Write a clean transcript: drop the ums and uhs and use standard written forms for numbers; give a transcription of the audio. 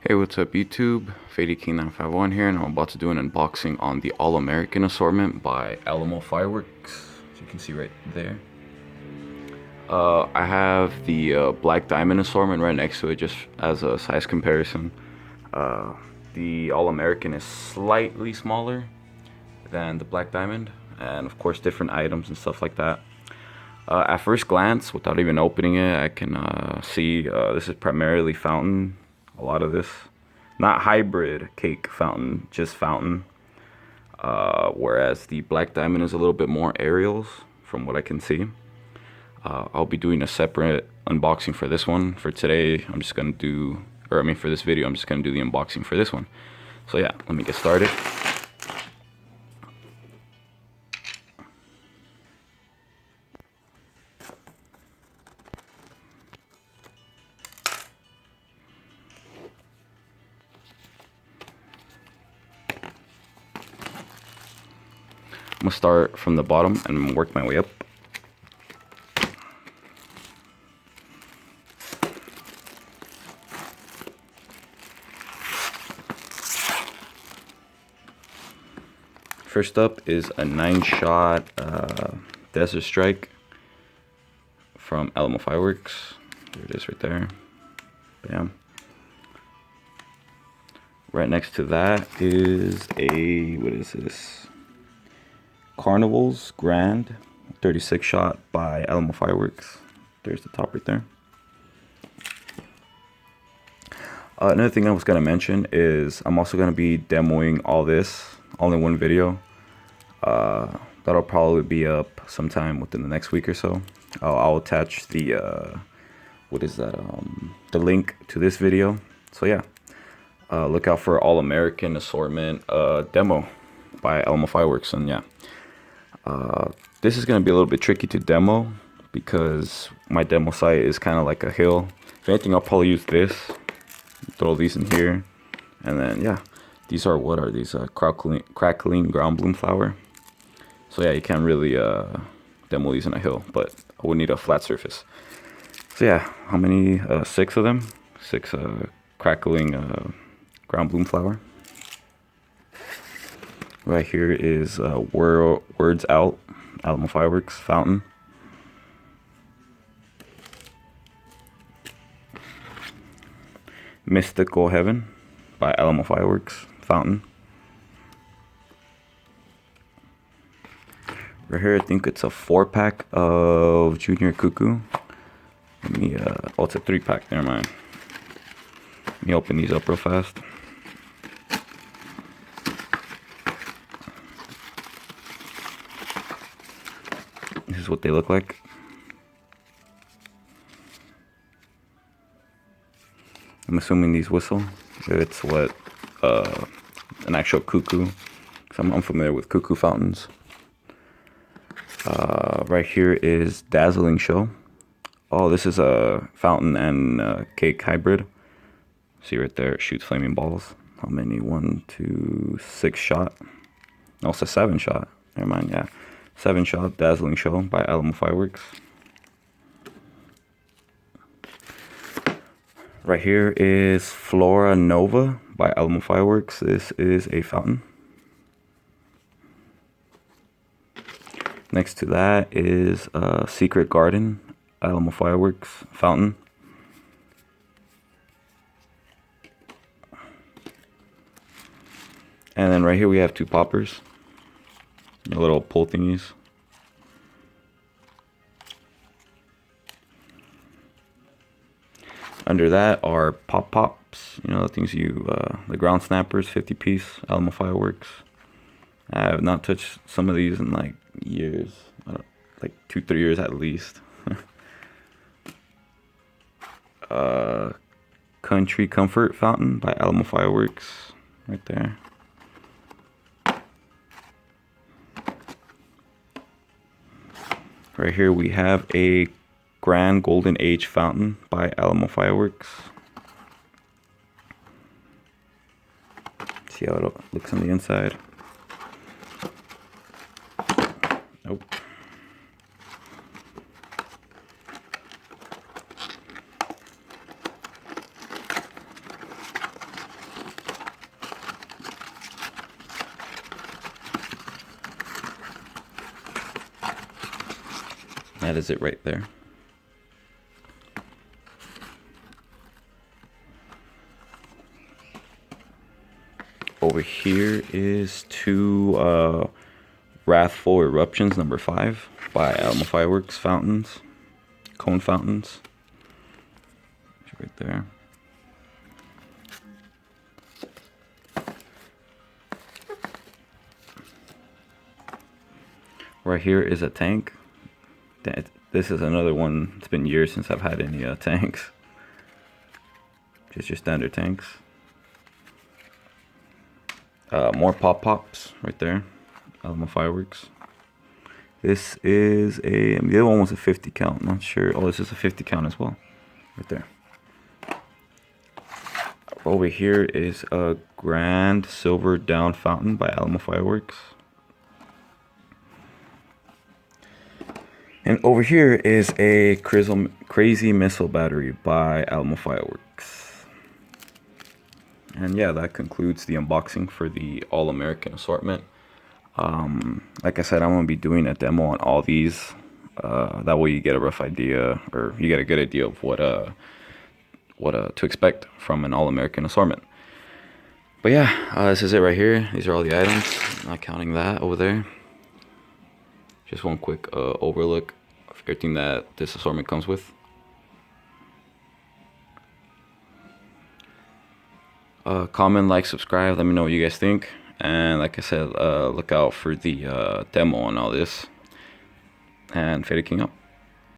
Hey, what's up YouTube? FadyKing951 here, and I'm about to do an unboxing on the All-American assortment by Alamo Fireworks, as you can see right there. I have the Black Diamond assortment right next to it, just as a size comparison. The All-American is slightly smaller than the Black Diamond, and of course different items and stuff like that. At first glance, without even opening it, I can see this is primarily fountain. A lot of this, not hybrid cake fountain, just fountain. Whereas the Black Diamond is a little bit more aerials, from what I can see. I'll be doing a separate unboxing for this one. For today, I'm just gonna do, for this video, I'm just gonna do the unboxing for this one. So yeah, let me get started. I'm gonna start from the bottom and work my way up. First up is a 9-shot Desert Strike from Alamo Fireworks. There it is right there. Bam. Right next to that is a, what is this? Carnival's Grand 36 shot by Alamo Fireworks. There's the top right there. Another thing I was going to mention is I'm also going to be demoing all this all in one video. That'll probably be up sometime within the next week or so. I'll attach the the link to this video. So yeah, look out for All American Assortment demo by Alamo Fireworks. And yeah, this is gonna be a little bit tricky to demo because my demo site is kind of like a hill. If anything, I'll probably use this. Throw these in here, and then yeah, these are, what are these? Crackling ground bloom flower. So yeah, you can't really demo these in a hill, but I would need a flat surface. So yeah, how many? 6 of them. 6 crackling ground bloom flower. Right here is Words Out, Alamo Fireworks fountain. Mystical Heaven by Alamo Fireworks fountain. Right here, I think it's a 4-pack of Junior Cuckoo. Let me, oh, it's a 3-pack, never mind. Let me open these up real fast. This is what they look like. I'm assuming these whistle. It's what, an actual cuckoo. So I'm unfamiliar with cuckoo fountains. Right here is Dazzling Show. Oh, this is a fountain and cake hybrid. See right there, it shoots flaming balls. How many? 1, 2, 6 shot. No, it's a 7 shot. Never mind, yeah. 7 shot Dazzling Show by Alamo Fireworks. Right here is Flora Nova by Alamo Fireworks. This is a fountain. Next to that is Secret Garden, Alamo Fireworks fountain. And then right here we have 2 poppers, the little pull thingies. Under that are pop pops, you know, the things the ground snappers, 50 piece, Alamo Fireworks. I have not touched some of these in like years, like 2-3 years at least. Country Comfort fountain by Alamo Fireworks, right there. Right here we have a Grand Golden Age fountain by Alamo Fireworks. See how it looks on the inside. Nope. that is it right there. Over here is two Wrathful Eruptions number 5 by Alamo Fireworks fountains, cone fountains. Right there. Right here is a tank. This is another one. It's been years since I've had any tanks. Just your standard tanks. More pops right there. Alamo Fireworks. This is the other one was a 50 count. Not sure. Oh, this is a 50 count as well. Right there. Over here is a Grand Silver Down Fountain by Alamo Fireworks. And over here is a Crazy Missile Battery by Alamo Fireworks. And yeah, that concludes the unboxing for the All-American assortment. Like I said, I'm going to be doing a demo on all these. That way you get a rough idea, or you get a good idea of what to expect from an All-American assortment. But yeah, this is it right here. These are all the items, not counting that over there. Just one quick overlook of everything that this assortment comes with. Comment, like, subscribe, let me know what you guys think. And like I said, look out for the demo on all this. And Faded King up.